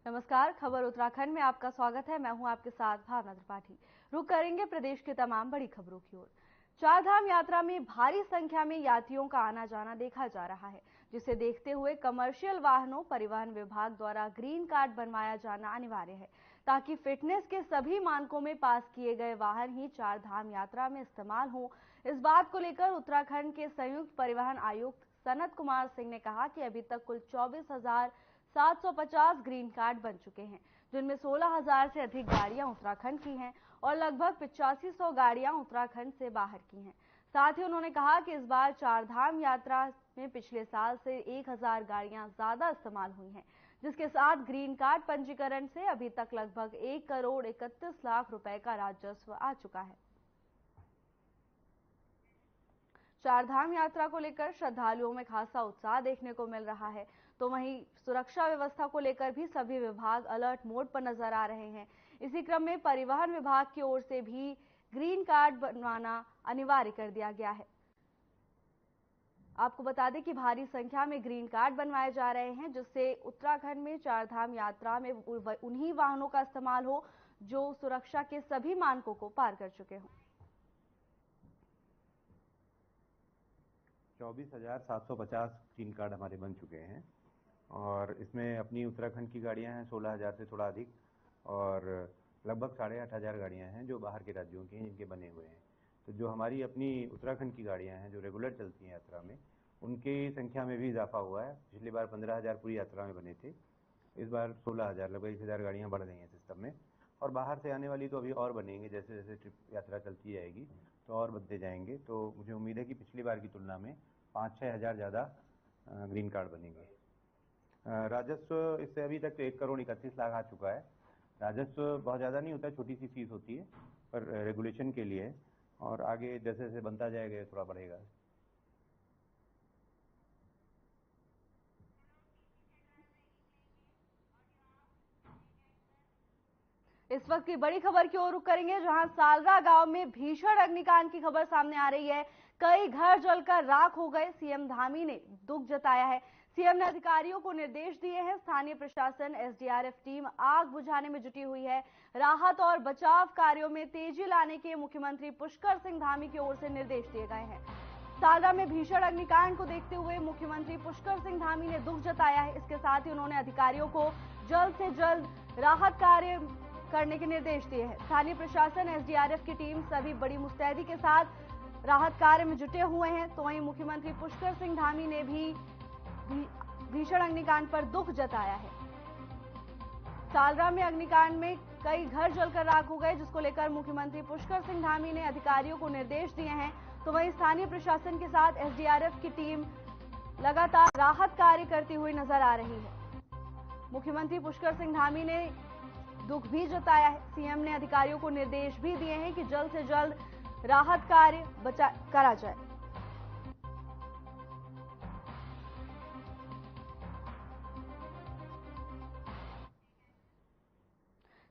नमस्कार, खबर उत्तराखंड में आपका स्वागत है। मैं हूं आपके साथ भावना त्रिपाठी। रुक करेंगे प्रदेश की तमाम बड़ी खबरों की ओर। चारधाम यात्रा में भारी संख्या में यात्रियों का आना जाना देखा जा रहा है, जिसे देखते हुए कमर्शियल वाहनों परिवहन विभाग द्वारा ग्रीन कार्ड बनवाया जाना अनिवार्य है, ताकि फिटनेस के सभी मानकों में पास किए गए वाहन ही चारधाम यात्रा में इस्तेमाल हो। इस बात को लेकर उत्तराखंड के संयुक्त परिवहन आयुक्त सनत कुमार सिंह ने कहा कि अभी तक कुल 24,750 ग्रीन कार्ड बन चुके हैं, जिनमें 16,000 से अधिक गाड़ियां उत्तराखंड की हैं और लगभग 8500 गाड़ियां उत्तराखंड से बाहर की हैं। साथ ही उन्होंने कहा कि इस बार चारधाम यात्रा में पिछले साल से 1000 गाड़ियां ज्यादा इस्तेमाल हुई हैं, जिसके साथ ग्रीन कार्ड पंजीकरण से अभी तक लगभग 1 करोड़ 31 लाख रुपए का राजस्व आ चुका है। चारधाम यात्रा को लेकर श्रद्धालुओं में खासा उत्साह देखने को मिल रहा है, तो वहीं सुरक्षा व्यवस्था को लेकर भी सभी विभाग अलर्ट मोड पर नजर आ रहे हैं। इसी क्रम में परिवहन विभाग की ओर से भी ग्रीन कार्ड बनवाना अनिवार्य कर दिया गया है। आपको बता दें कि भारी संख्या में ग्रीन कार्ड बनवाए जा रहे हैं, जिससे उत्तराखंड में चारधाम यात्रा में उन्हीं वाहनों का इस्तेमाल हो जो सुरक्षा के सभी मानकों को पार कर चुके हों। 24,750 ग्रीन कार्ड हमारे बन चुके हैं और इसमें अपनी उत्तराखंड की गाड़ियां हैं 16,000 से थोड़ा अधिक और लगभग 8,500 गाड़ियां हैं जो बाहर के राज्यों की हैं, जिनके बने हुए हैं। तो जो हमारी अपनी उत्तराखंड की गाड़ियां हैं जो रेगुलर चलती हैं यात्रा में, उनकी संख्या में भी इजाफा हुआ है। पिछली बार 15,000 पूरी यात्रा में बने थे, इस बार 16,000, लगभग 1,000 गाड़ियाँ बढ़ गई हैं सिस्टम में। और बाहर से आने वाली तो अभी और बनेंगे, जैसे जैसे ट्रिप यात्रा चलती जाएगी तो और बनते जाएंगे। तो मुझे उम्मीद है कि पिछली बार की तुलना में 5-6 हज़ार ज़्यादा ग्रीन कार्ड बनेंगे। राजस्व इससे अभी तक 1 करोड़ 31 लाख आ चुका है। राजस्व बहुत ज़्यादा नहीं होता है, छोटी सी फीस होती है, पर रेगुलेशन के लिए है और आगे जैसे जैसे बनता जाएगा थोड़ा बढ़ेगा। इस वक्त की बड़ी खबर की ओर रुख करेंगे, जहां सालरा गांव में भीषण अग्निकांड की खबर सामने आ रही है। कई घर जलकर राख हो गए। सीएम धामी ने दुख जताया है। सीएम ने अधिकारियों को निर्देश दिए हैं। स्थानीय प्रशासन, एसडीआरएफ टीम आग बुझाने में जुटी हुई है। राहत और बचाव कार्यों में तेजी लाने के मुख्यमंत्री पुष्कर सिंह धामी की ओर से निर्देश दिए गए हैं। सालरा में भीषण अग्निकांड को देखते हुए मुख्यमंत्री पुष्कर सिंह धामी ने दुख जताया है। इसके साथ ही उन्होंने अधिकारियों को जल्द से जल्द राहत कार्य करने के निर्देश दिए हैं। स्थानीय प्रशासन, एसडीआरएफ की टीम सभी बड़ी मुस्तैदी के साथ राहत कार्य में जुटे हुए हैं। तो वहीं मुख्यमंत्री पुष्कर सिंह धामी ने भी भीषण अग्निकांड पर दुख जताया है। सालरा में अग्निकांड में कई घर जलकर राख हो गए, जिसको लेकर मुख्यमंत्री पुष्कर सिंह धामी ने अधिकारियों को निर्देश दिए हैं। तो वहीं स्थानीय प्रशासन के साथ एसडीआरएफ की टीम लगातार राहत कार्य करती हुई नजर आ रही है। मुख्यमंत्री पुष्कर सिंह धामी ने दुख भी जताया है। सीएम ने अधिकारियों को निर्देश भी दिए हैं कि जल्द से जल्द राहत कार्य करा जाए।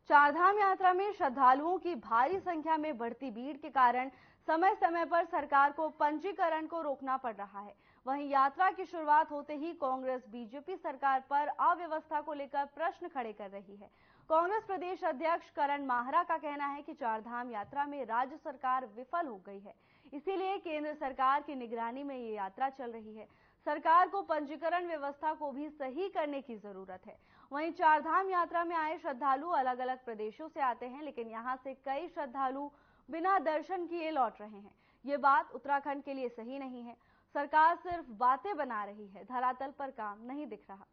चारधाम यात्रा में श्रद्धालुओं की भारी संख्या में बढ़ती भीड़ के कारण समय समय पर सरकार को पंजीकरण को रोकना पड़ रहा है। वहीं यात्रा की शुरुआत होते ही कांग्रेस बीजेपी सरकार पर अव्यवस्था को लेकर प्रश्न खड़े कर रही है। कांग्रेस प्रदेश अध्यक्ष करण माहरा का कहना है कि चारधाम यात्रा में राज्य सरकार विफल हो गई है, इसीलिए केंद्र सरकार की निगरानी में ये यात्रा चल रही है। सरकार को पंजीकरण व्यवस्था को भी सही करने की जरूरत है। वहीं चारधाम यात्रा में आए श्रद्धालु अलग अलग प्रदेशों से आते हैं, लेकिन यहां से कई श्रद्धालु बिना दर्शन किए लौट रहे हैं। ये बात उत्तराखंड के लिए सही नहीं है। सरकार सिर्फ बातें बना रही है, धरातल पर काम नहीं दिख रहा।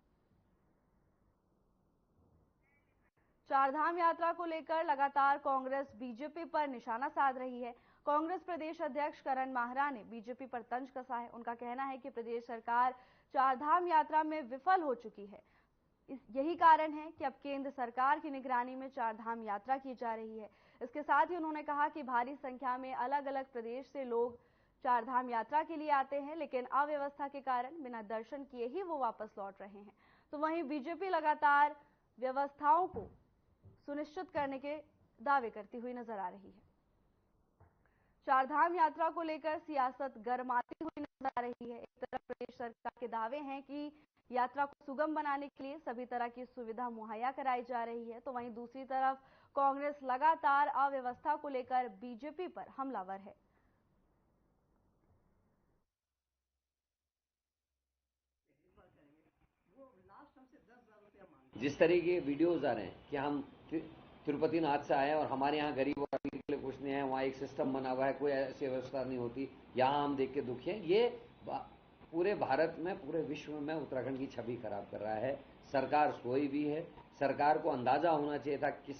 चारधाम यात्रा को लेकर लगातार कांग्रेस बीजेपी पर निशाना साध रही है। कांग्रेस प्रदेश अध्यक्ष करण माहरा ने बीजेपी पर तंज कसा है। उनका कहना है कि प्रदेश सरकार चारधाम यात्रा में विफल हो चुकी है। यही कारण है कि अब केंद्र सरकार की निगरानी में चारधाम यात्रा की जा रही है। इसके साथ ही उन्होंने कहा कि भारी संख्या में अलग अलग प्रदेश से लोग चारधाम यात्रा के लिए आते हैं, लेकिन अव्यवस्था के कारण बिना दर्शन किए ही वो वापस लौट रहे हैं। तो वहीं बीजेपी लगातार व्यवस्थाओं को सुनिश्चित करने के दावे करती हुई नजर आ रही है। चारधाम यात्रा को लेकर सियासत गरमाती हुई नजर आ रही है। एक तरफ प्रदेश सरकार के दावे हैं कि यात्रा को सुगम बनाने के लिए सभी तरह की सुविधा मुहैया कराई जा रही है, तो वहीं दूसरी तरफ कांग्रेस लगातार अव्यवस्था को लेकर बीजेपी पर हमलावर है। जिस तरीके के वीडियोज आ रहे हैं कि हम तिरुपति नाथ से आए और हमारे यहाँ गरीब और अमीर के लिए कुछ नहीं है, वहाँ एक सिस्टम बना हुआ है, कोई ऐसी व्यवस्था नहीं होती, यहाँ हम देख के दुखी हैं, ये पूरे भारत में, पूरे विश्व में उत्तराखंड की छवि खराब कर रहा है। सरकार सोई भी है, सरकार को अंदाजा होना चाहिए था किस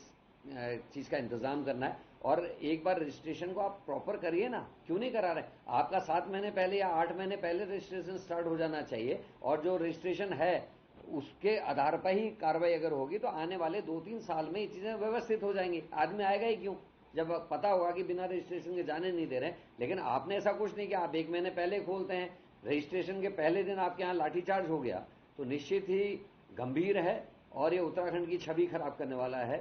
चीज का इंतजाम करना है, और एक बार रजिस्ट्रेशन को आप प्रॉपर करिए ना, क्यों नहीं करा रहे? आपका 7 महीने पहले या 8 महीने पहले रजिस्ट्रेशन स्टार्ट हो जाना चाहिए, और जो रजिस्ट्रेशन है उसके आधार पर ही कार्रवाई अगर होगी तो आने वाले 2-3 साल में ये चीजें व्यवस्थित हो जाएंगी। आदमी आएगा ही क्यों, जब पता होगा कि बिना रजिस्ट्रेशन के जाने नहीं दे रहे हैं। लेकिन आपने ऐसा कुछ नहीं किया, आप 1 महीने पहले खोलते हैं, रजिस्ट्रेशन के पहले दिन आपके यहाँ लाठीचार्ज हो गया, तो निश्चित ही गंभीर है और ये उत्तराखंड की छवि खराब करने वाला है।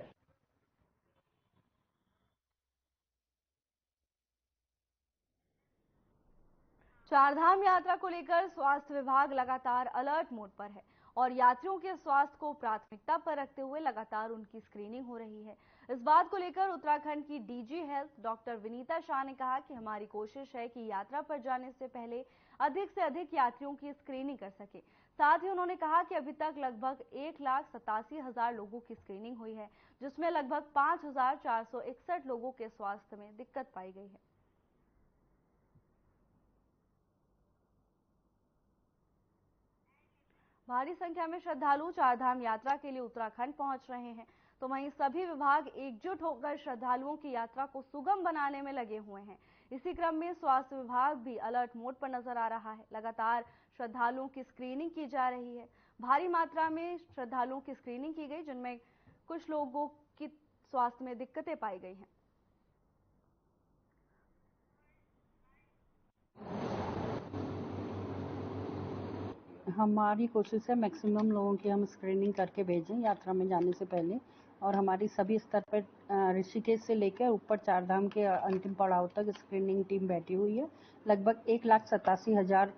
चारधाम यात्रा को लेकर स्वास्थ्य विभाग लगातार अलर्ट मोड पर है और यात्रियों के स्वास्थ्य को प्राथमिकता पर रखते हुए लगातार उनकी स्क्रीनिंग हो रही है। इस बात को लेकर उत्तराखंड की DG health doctor Vinita Shah ने कहा कि हमारी कोशिश है कि यात्रा पर जाने से पहले अधिक से अधिक यात्रियों की स्क्रीनिंग कर सके। साथ ही उन्होंने कहा कि अभी तक लगभग 1,87,000 लोगों की स्क्रीनिंग हुई है, जिसमें लगभग 5,461 लोगों के स्वास्थ्य में दिक्कत पाई गई है। भारी संख्या में श्रद्धालु चारधाम यात्रा के लिए उत्तराखंड पहुंच रहे हैं, तो वहीं सभी विभाग एकजुट होकर श्रद्धालुओं की यात्रा को सुगम बनाने में लगे हुए हैं। इसी क्रम में स्वास्थ्य विभाग भी अलर्ट मोड पर नजर आ रहा है। लगातार श्रद्धालुओं की स्क्रीनिंग की जा रही है। भारी मात्रा में श्रद्धालुओं की स्क्रीनिंग की गई, जिनमें कुछ लोगों की स्वास्थ्य में दिक्कतें पाई गई हैं। हमारी कोशिश है मैक्सिमम लोगों की हम स्क्रीनिंग करके भेजें यात्रा में जाने से पहले, और हमारी सभी स्तर पर ऋषिकेश से लेकर ऊपर चारधाम के अंतिम पड़ाव तक स्क्रीनिंग टीम बैठी हुई है। लगभग 1,87,000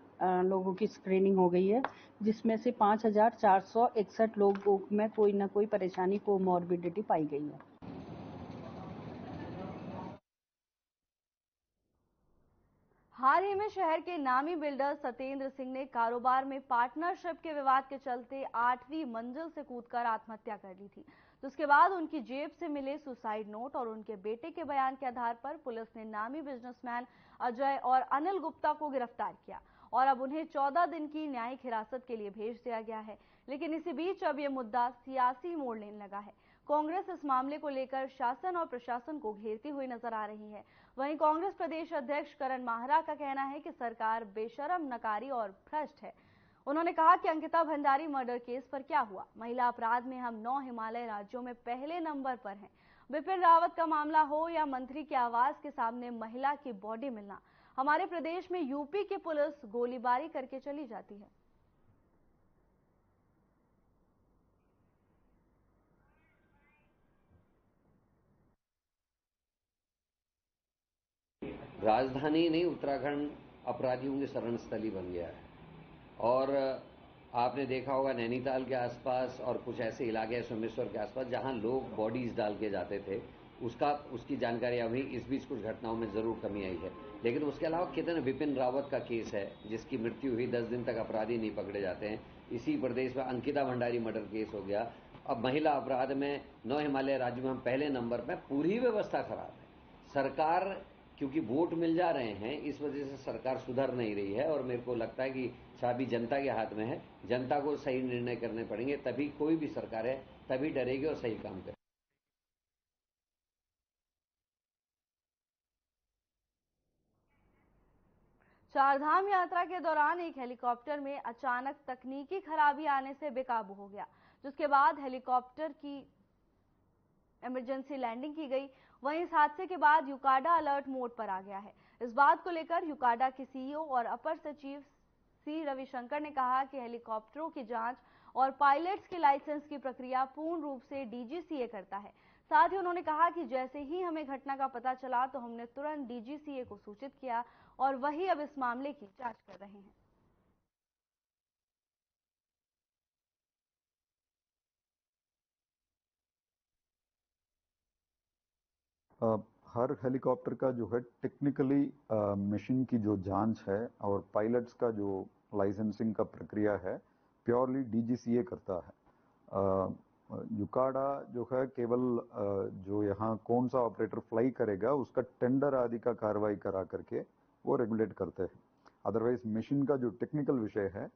लोगों की स्क्रीनिंग हो गई है, जिसमें से 5,461 लोगों में कोई ना कोई परेशानी, कोमॉर्बिडिटी पाई गई है। हाल ही में शहर के नामी बिल्डर सत्येंद्र सिंह ने कारोबार में पार्टनरशिप के विवाद के चलते 8वीं मंजिल से कूदकर आत्महत्या कर ली थी। तो उसके बाद उनकी जेब से मिले सुसाइड नोट और उनके बेटे के बयान के आधार पर पुलिस ने नामी बिजनेसमैन अजय और अनिल गुप्ता को गिरफ्तार किया और अब उन्हें 14 दिन की न्यायिक हिरासत के लिए भेज दिया गया है। लेकिन इसी बीच अब ये मुद्दा सियासी मोड़ लेने लगा है। कांग्रेस इस मामले को लेकर शासन और प्रशासन को घेरती हुई नजर आ रही है। वहीं कांग्रेस प्रदेश अध्यक्ष करण माहरा का कहना है कि सरकार बेशरम, नकारी और भ्रष्ट है। उन्होंने कहा कि अंकिता भंडारी मर्डर केस पर क्या हुआ? महिला अपराध में हम 9 हिमालय राज्यों में पहले नंबर पर हैं। बिपिन रावत का मामला हो या मंत्री के आवास के सामने महिला की बॉडी मिलना, हमारे प्रदेश में यूपी की पुलिस गोलीबारी करके चली जाती है। राजधानी नहीं, उत्तराखंड अपराधियों की शरण स्थली बन गया है। और आपने देखा होगा नैनीताल के आसपास और कुछ ऐसे इलाके हैं सोमेश्वर के आसपास जहां लोग बॉडीज डाल के जाते थे, उसकी जानकारी अभी इस बीच कुछ घटनाओं में जरूर कमी आई है। लेकिन उसके अलावा कितने विपिन रावत का केस है जिसकी मृत्यु हुई, 10 दिन तक अपराधी नहीं पकड़े जाते हैं। इसी प्रदेश में अंकिता भंडारी मर्डर केस हो गया। अब महिला अपराध में 9 हिमालय राज्यों में हम पहले नंबर पर। पूरी व्यवस्था खराब है। सरकार, क्योंकि वोट मिल जा रहे हैं, इस वजह से सरकार सुधर नहीं रही है और मेरे को लगता है कि चाबी जनता के हाथ में है। जनता को सही निर्णय करने पड़ेंगे, तभी कोई भी सरकार है तभी डरेगी और सही काम करेगी। चारधाम यात्रा के दौरान एक हेलीकॉप्टर में अचानक तकनीकी खराबी आने से बेकाबू हो गया, जिसके बाद हेलीकॉप्टर की इमरजेंसी लैंडिंग की गई। वहीं इस हादसे के बाद यूकाडा अलर्ट मोड पर आ गया है। इस बात को लेकर यूकाडा के सीईओ और अपर सचिव सी रविशंकर ने कहा कि हेलीकॉप्टरों की जांच और पायलट्स की लाइसेंस की प्रक्रिया पूर्ण रूप से डीजीसीए करता है। साथ ही उन्होंने कहा कि जैसे ही हमें घटना का पता चला तो हमने तुरंत डीजीसीए को सूचित किया और वही अब इस मामले की जांच कर रहे हैं। हर हेलीकॉप्टर का जो है टेक्निकली मिशन की जो जांच है और पायलट्स का जो लाइसेंसिंग का प्रक्रिया है प्योरली डीजीसीए करता है। युकाडा जो है केवल जो यहाँ कौन सा ऑपरेटर फ्लाई करेगा उसका टेंडर आदि का कार्रवाई करा करके वो रेगुलेट करते हैं। अदरवाइज मिशन का जो टेक्निकल विषय है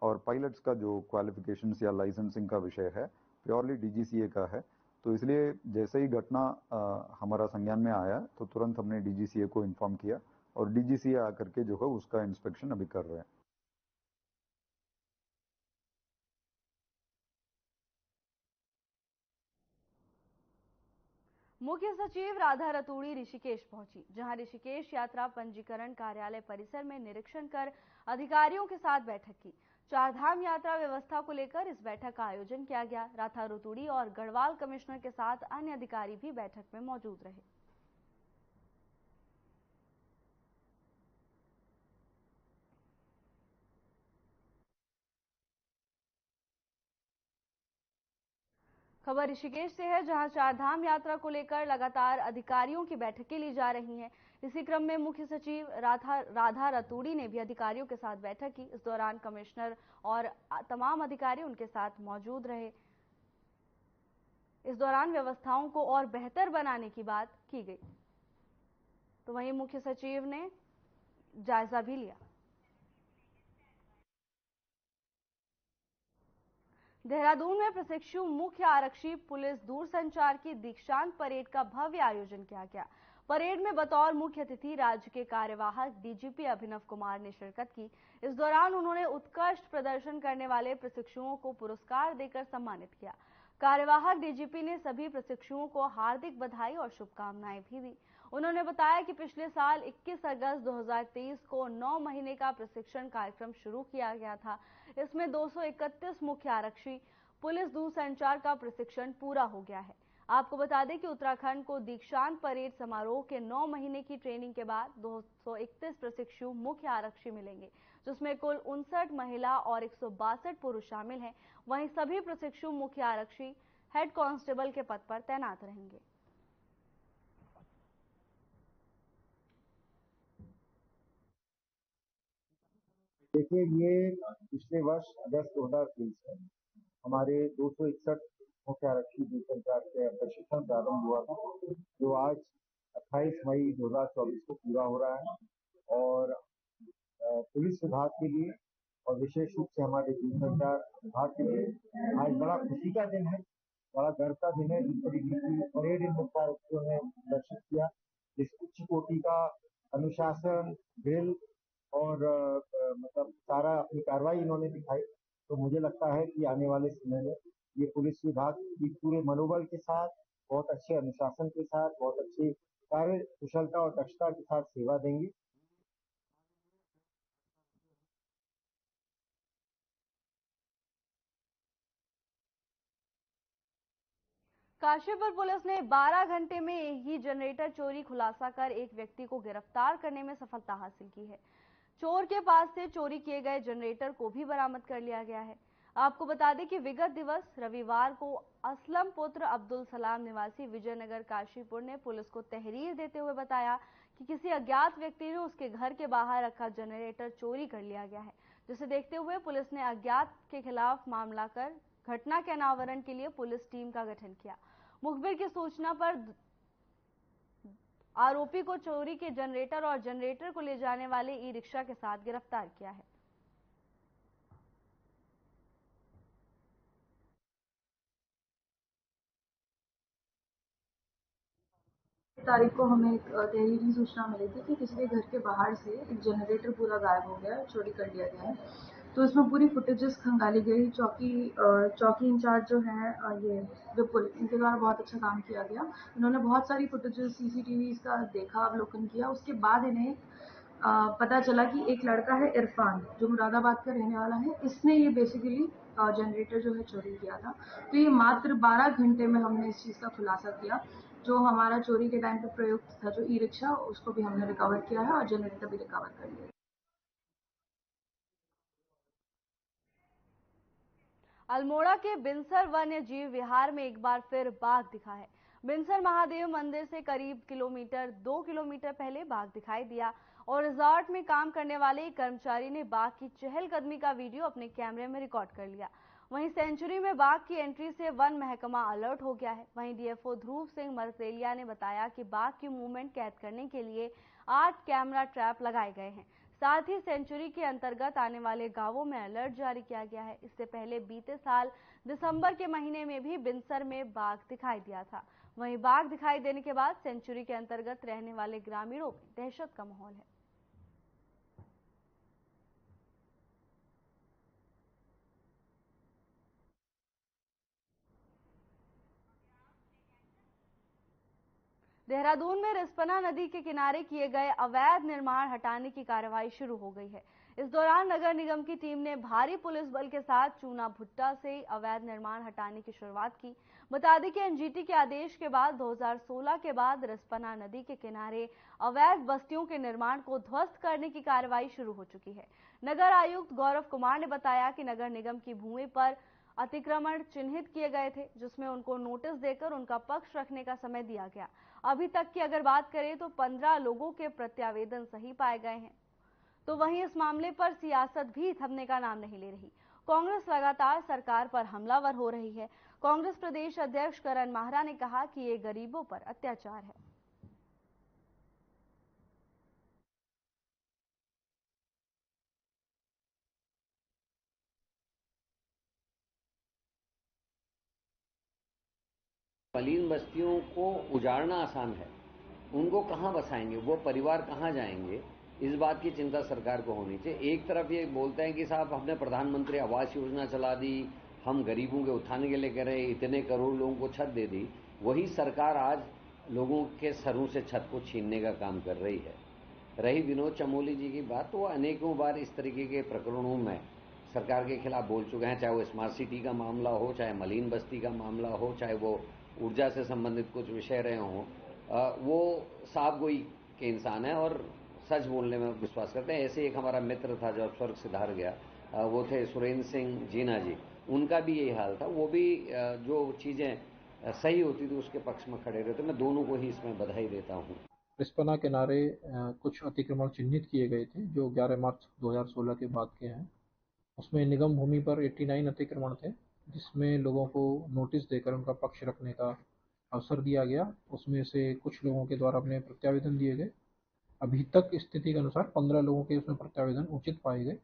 और पायलट्स का जो क्वालिफिकेशंस या लाइसेंसिंग का विषय है प्योरली डीजीसीए का है। तो इसलिए जैसे ही घटना हमारा संज्ञान में आया तो तुरंत हमने डीजीसीए को इन्फॉर्म किया और डीजीसीए आकर के जो है उसका इंस्पेक्शन अभी कर रहे हैं। मुख्य सचिव राधा रतूड़ी ऋषिकेश पहुंची, जहां ऋषिकेश यात्रा पंजीकरण कार्यालय परिसर में निरीक्षण कर अधिकारियों के साथ बैठक की। चारधाम यात्रा व्यवस्था को लेकर इस बैठक का आयोजन किया गया। राधा रतूड़ी और गढ़वाल कमिश्नर के साथ अन्य अधिकारी भी बैठक में मौजूद रहे। खबर ऋषिकेश से है, जहां चारधाम यात्रा को लेकर लगातार अधिकारियों की बैठकें ली जा रही हैं। इसी क्रम में मुख्य सचिव राधा रतूड़ी ने भी अधिकारियों के साथ बैठक की। इस दौरान कमिश्नर और तमाम अधिकारी उनके साथ मौजूद रहे। इस दौरान व्यवस्थाओं को और बेहतर बनाने की बात की गई। तो वहीं मुख्य सचिव ने जायजा भी लिया। देहरादून में प्रशिक्षु मुख्य आरक्षी पुलिस दूरसंचार की दीक्षांत परेड का भव्य आयोजन किया गया। परेड में बतौर मुख्य अतिथि राज्य के कार्यवाहक डीजीपी अभिनव कुमार ने शिरकत की। इस दौरान उन्होंने उत्कृष्ट प्रदर्शन करने वाले प्रशिक्षुओं को पुरस्कार देकर सम्मानित किया। कार्यवाहक डीजीपी ने सभी प्रशिक्षुओं को हार्दिक बधाई और शुभकामनाएं भी दी। उन्होंने बताया कि पिछले साल 21 अगस्त 2023 को 9 महीने का प्रशिक्षण कार्यक्रम शुरू किया गया था। इसमें 231 मुख्य आरक्षी पुलिस दूरसंचार का प्रशिक्षण पूरा हो गया है। आपको बता दें कि उत्तराखंड को दीक्षांत परेड समारोह के 9 महीने की ट्रेनिंग के बाद 231 प्रशिक्षु मुख्य आरक्षी मिलेंगे, जिसमें कुल 59 महिला और 162 पुरुष शामिल हैं। वहीं सभी प्रशिक्षु मुख्य आरक्षी हेड कांस्टेबल के पद पर तैनात रहेंगे। देखिए, ये पिछले वर्ष अगस्त 2023 में हमारे 261 मुख्य आरक्षी दूरसंचार के प्रशिक्षण प्रारंभ हुआ था, जो आज 28 मई 2024 को पूरा हो रहा है। और पुलिस विभाग के लिए और विशेष रूप से हमारे दूरसंचार विभाग के लिए आज बड़ा खुशी का दिन है, बड़ा गर्व का दिन है। जिस तरीके की परेड इन मुख्य आरक्षियों ने प्रदर्शित किया, जिस उच्च कोटि का अनुशासन, ड्रिल और मतलब सारा अपनी कार्रवाई इन्होंने दिखाई, तो मुझे लगता है कि आने वाले समय में ये पुलिस विभाग की पूरे मनोबल के साथ, बहुत अच्छे अनुशासन के साथ, बहुत अच्छी कार्य कुशलता और दक्षता के साथ सेवा देंगे। काशीपुर पुलिस ने 12 घंटे में एक ही जनरेटर चोरी खुलासा कर एक व्यक्ति को गिरफ्तार करने में सफलता हासिल की है। चोर के पास से चोरी किए गए जनरेटर को भी बरामद कर लिया गया है। आपको बता दें कि विगत दिवस रविवार को असलम पुत्र अब्दुल सलाम निवासी विजयनगर काशीपुर ने पुलिस को तहरीर देते हुए बताया कि किसी अज्ञात व्यक्ति ने उसके घर के बाहर रखा जनरेटर चोरी कर लिया गया है, जिसे देखते हुए पुलिस ने अज्ञात के खिलाफ मामला कर घटना के अनावरण के लिए पुलिस टीम का गठन किया। मुखबिर की सूचना पर आरोपी को चोरी के जनरेटर और जनरेटर को ले जाने वाले ई रिक्शा के साथ गिरफ्तार किया है। तारीख को हमें एक तहरीरी सूचना मिली थी कि किसी के घर के बाहर से एक जनरेटर पूरा गायब हो गया, चोरी कर लिया गया है। तो इसमें पूरी फुटेजेस खंगाली गई। चौकी इंचार्ज जो है ये विपुल, इनके द्वारा बहुत अच्छा काम किया गया। इन्होंने बहुत सारी फुटेजेस सीसीटीवी का देखा, अवलोकन किया। उसके बाद इन्हें पता चला कि एक लड़का है इरफान, जो मुरादाबाद का रहने वाला है। इसने ये बेसिकली जनरेटर जो है चोरी किया था। तो ये मात्र 12 घंटे में हमने इस चीज़ का खुलासा किया। जो हमारा चोरी के टाइम पे प्रयुक्त था, जो ई रिक्शा, उसको भी हमने रिकवर किया है और जनरेटर भी रिकवर कर लिया है। अल्मोड़ा के बिनसर वन्य जीव विहार में एक बार फिर बाघ दिखा है। बिनसर महादेव मंदिर से करीब 2 किलोमीटर पहले बाघ दिखाई दिया और रिजॉर्ट में काम करने वाले एक कर्मचारी ने बाघ की चहलकदमी का वीडियो अपने कैमरे में रिकॉर्ड कर लिया। वहीं सेंचुरी में बाघ की एंट्री से वन महकमा अलर्ट हो गया है। वहीं डीएफओ ध्रुव सिंह मरसेलिया ने बताया कि बाघ की मूवमेंट कैद करने के लिए 8 कैमरा ट्रैप लगाए गए हैं। साथ ही सेंचुरी के अंतर्गत आने वाले गांवों में अलर्ट जारी किया गया है। इससे पहले बीते साल दिसंबर के महीने में भी बिनसर में बाघ दिखाई दिया था। वहीं बाघ दिखाई देने के बाद सेंचुरी के अंतर्गत रहने वाले ग्रामीणों में दहशत का माहौल है। देहरादून में रिस्पना नदी के किनारे किए गए अवैध निर्माण हटाने की कार्रवाई शुरू हो गई है। इस दौरान नगर निगम की टीम ने भारी पुलिस बल के साथ चूना भुट्टा से अवैध निर्माण हटाने की शुरुआत की। बता दें कि एनजीटी के आदेश के बाद 2016 के बाद रिस्पना नदी के किनारे अवैध बस्तियों के निर्माण को ध्वस्त करने की कार्रवाई शुरू हो चुकी है। नगर आयुक्त गौरव कुमार ने बताया कि नगर निगम की भूमि पर अतिक्रमण चिन्हित किए गए थे, जिसमें उनको नोटिस देकर उनका पक्ष रखने का समय दिया गया। अभी तक की अगर बात करें तो 15 लोगों के प्रत्यावेदन सही पाए गए हैं। तो वहीं इस मामले पर सियासत भी थमने का नाम नहीं ले रही। कांग्रेस लगातार सरकार पर हमलावर हो रही है। कांग्रेस प्रदेश अध्यक्ष करण माहरा ने कहा कि ये गरीबों पर अत्याचार है। मलिन बस्तियों को उजाड़ना आसान है, उनको कहां बसाएंगे, वो परिवार कहां जाएंगे, इस बात की चिंता सरकार को होनी चाहिए। एक तरफ ये बोलते हैं कि साहब हमने प्रधानमंत्री आवास योजना चला दी, हम गरीबों के उत्थान के लिए कह रहे हैं, इतने करोड़ लोगों को छत दे दी। वही सरकार आज लोगों के सरों से छत को छीनने का काम कर रही है। रही विनोद चमोली जी की बात, तो वो अनेकों बार इस तरीके के प्रकरणों में सरकार के खिलाफ बोल चुके हैं, चाहे वो स्मार्ट सिटी का मामला हो, चाहे मलिन बस्ती का मामला हो, चाहे वो ऊर्जा से संबंधित कुछ विषय रहे हों। वो साफ गोई के इंसान है और सच बोलने में विश्वास करते हैं। ऐसे एक हमारा मित्र था जो स्वर्ग से धार गया, वो थे सुरेंद्र सिंह जीना जी, उनका भी यही हाल था। वो भी जो चीजें सही होती थी उसके पक्ष में खड़े रहते। मैं दोनों को ही इसमें बधाई देता हूँ। रिस्पना किनारे कुछ अतिक्रमण चिन्हित किए गए थे जो 11 मार्च 2016 के बाद के हैं। उसमें निगम भूमि पर 89 अतिक्रमण थे, जिसमें लोगों को नोटिस देकर उनका पक्ष रखने का अवसर दिया गया। उसमें से कुछ लोगों के द्वारा अपने प्रत्यावेदन दिए गए। अभी तक स्थिति के अनुसार 15 लोगों के उसमें प्रत्यावेदन उचित पाए गए।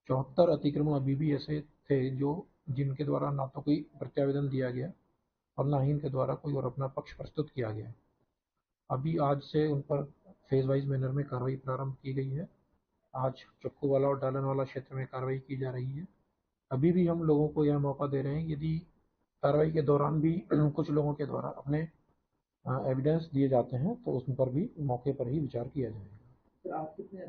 74 अतिक्रमण अभी भी ऐसे थे जो जिनके द्वारा ना तो कोई प्रत्यावेदन दिया गया और ना ही इनके द्वारा कोई और अपना पक्ष प्रस्तुत किया गया। अभी आज से उन पर फेज वाइज मैनर में कार्रवाई प्रारंभ की गई है। आज चक्कू वाला और डालन वाला क्षेत्र में कार्रवाई की जा रही है। अभी भी हम लोगों को यह मौका दे रहे हैं, यदि कार्रवाई के दौरान भी कुछ लोगों के द्वारा अपने एविडेंस दिए जाते हैं तो उस पर भी मौके पर ही विचार किया जाएगा।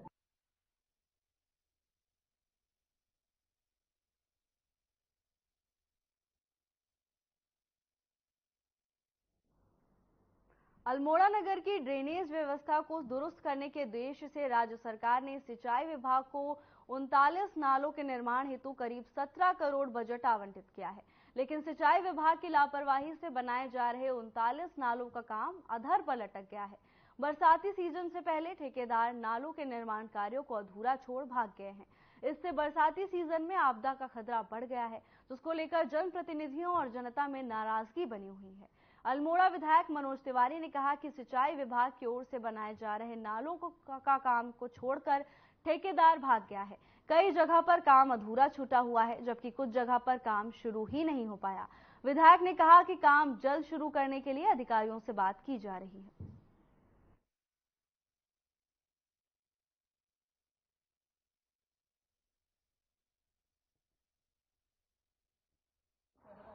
अल्मोड़ा नगर की ड्रेनेज व्यवस्था को दुरुस्त करने के उद्देश्य से राज्य सरकार ने सिंचाई विभाग को 39 नालों के निर्माण हेतु करीब 17 करोड़ बजट आवंटित किया है। लेकिन सिंचाई विभाग की लापरवाही से बनाए जा रहे 39 नालों का काम अधर पर लटक गया है। बरसाती सीजन से पहले ठेकेदार नालों के निर्माण कार्यों को अधूरा छोड़ भाग गए हैं। इससे बरसाती सीजन में आपदा का खतरा बढ़ गया है, जिसको लेकर जनप्रतिनिधियों और जनता में नाराजगी बनी हुई है। अल्मोड़ा विधायक मनोज तिवारी ने कहा कि सिंचाई विभाग की ओर से बनाए जा रहे नालों का काम को छोड़कर ठेकेदार भाग गया है। कई जगह पर काम अधूरा छूटा हुआ है, जबकि कुछ जगह पर काम शुरू ही नहीं हो पाया। विधायक ने कहा कि काम जल्द शुरू करने के लिए अधिकारियों से बात की जा रही है।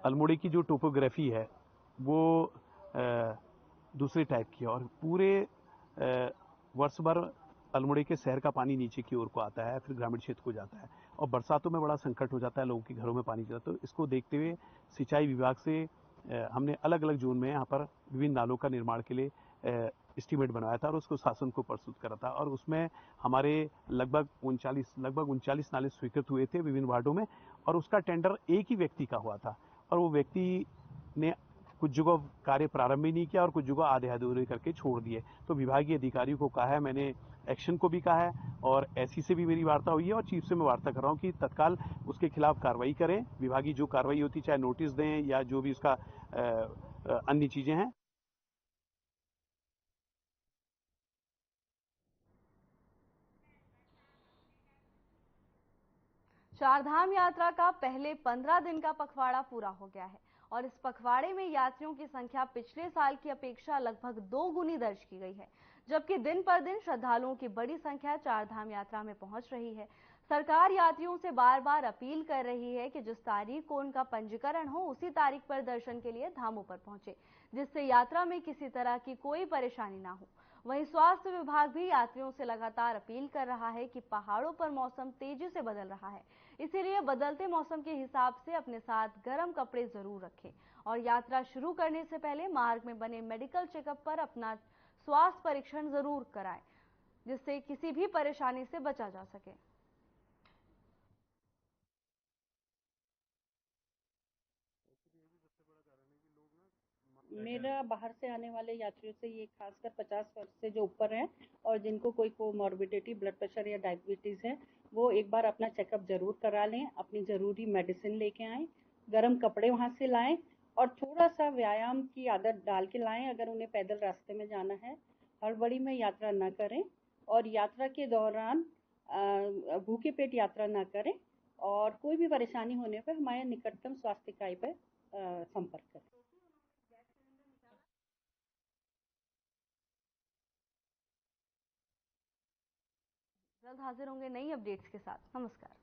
अल्मोड़ा की जो टोपोग्राफी है वो दूसरे टाइप की है और पूरे वर्ष भर अल्मोड़ा के शहर का पानी नीचे की ओर को आता है, फिर ग्रामीण क्षेत्र को जाता है और बरसातों में बड़ा संकट हो जाता है, लोगों के घरों में पानी जाता है। तो इसको देखते हुए सिंचाई विभाग से हमने अलग अलग जोन में यहाँ पर विभिन्न नालों का निर्माण के लिए एस्टीमेट बनाया था और उसको शासन को प्रस्तुत करा था और उसमें हमारे लगभग 39 नाले स्वीकृत हुए थे विभिन्न वार्डों में और उसका टेंडर एक ही व्यक्ति का हुआ था और वो व्यक्ति ने कुछ जगह कार्य प्रारंभ ही नहीं किया और कुछ जगह आधे अधूरे करके छोड़ दिए। तो विभागीय अधिकारियों को कहा है, मैंने एक्शन को भी कहा है और एससी से भी मेरी वार्ता हुई है और चीफ से मैं वार्ता कर रहा हूँ कि तत्काल उसके खिलाफ कार्रवाई करें। विभागीय जो कार्रवाई होती चाहे नोटिस दें या जो भी उसका अन्य चीजें हैं। चारधाम यात्रा का पहले 15 दिन का पखवाड़ा पूरा हो गया है और इस पखवाड़े में यात्रियों की संख्या पिछले साल की अपेक्षा लगभग 2 गुनी दर्ज की गई है, जबकि दिन पर दिन श्रद्धालुओं की बड़ी संख्या चारधाम यात्रा में पहुंच रही है। सरकार यात्रियों से बार बार अपील कर रही है कि जिस तारीख को उनका पंजीकरण हो उसी तारीख पर दर्शन के लिए धामों पर पहुंचे, जिससे यात्रा में किसी तरह की कोई परेशानी ना हो। वहीं स्वास्थ्य विभाग भी यात्रियों से लगातार अपील कर रहा है कि पहाड़ों पर मौसम तेजी से बदल रहा है, इसीलिए बदलते मौसम के हिसाब से अपने साथ गर्म कपड़े जरूर रखें और यात्रा शुरू करने से पहले मार्ग में बने मेडिकल चेकअप पर अपना स्वास्थ्य परीक्षण जरूर कराएं, जिससे किसी भी परेशानी से बचा जा सके। मेरा बाहर से आने वाले यात्रियों से ये खासकर 50 वर्ष से जो ऊपर हैं और जिनको कोई कोमॉर्बिडिटी, ब्लड प्रेशर या डायबिटीज है, वो एक बार अपना चेकअप जरूर करा लें, अपनी जरूरी मेडिसिन लेके आएं, गर्म कपड़े वहां से लाएं और थोड़ा सा व्यायाम की आदत डाल के लाएं अगर उन्हें पैदल रास्ते में जाना है। हड़बड़ी में यात्रा न करें और यात्रा के दौरान भूखे पेट यात्रा न करें और कोई भी परेशानी होने पर हमारे निकटतम स्वास्थ्य इकाई पर संपर्क करें। जल्द हाजिर होंगे नई अपडेट्स के साथ। नमस्कार।